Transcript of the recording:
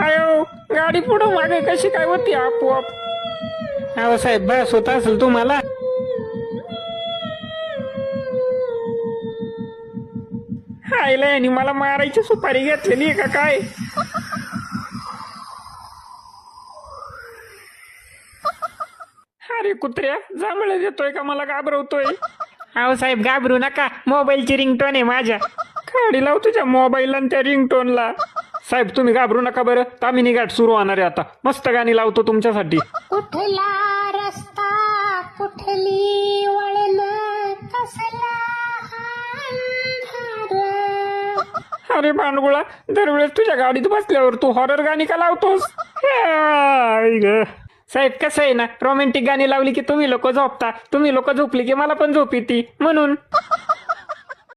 आयो गाडी पुढं मागे कशी काय होती आपोआप. अहो साहेब बस होत असेल तुम्हाला. आईला यांनी मला मारायची सुपारी घेतलेली आहे का काय. अरे कुत्र्या जांभळे देतोय का मला घाबरवतोय. अहो साहेब घाबरू नका, मोबाईलची रिंगटोन आहे माझ्या. खाडी लाव तुझ्या मोबाईल आणि त्या रिंगटोनला. साहेब तुम्ही घाबरू नका बरं, तामिनी घाट सुरू होणार आहे आता. मस्त गाणी लावतो तुमच्यासाठी. कुठला रस्ता कुठली वळण कसला अंधार. अरे भांडगुळा, दरवेळेस तुझ्या गाडीत बसल्यावर तू हॉरर गाणी का लावतोस. आई ग. साहेब कसं आहे ना, रोमॅन्टिक गाणी लावली की तुम्ही लोक झोपता, तुम्ही लोक झोपली की मला पण झोप येते म्हणून.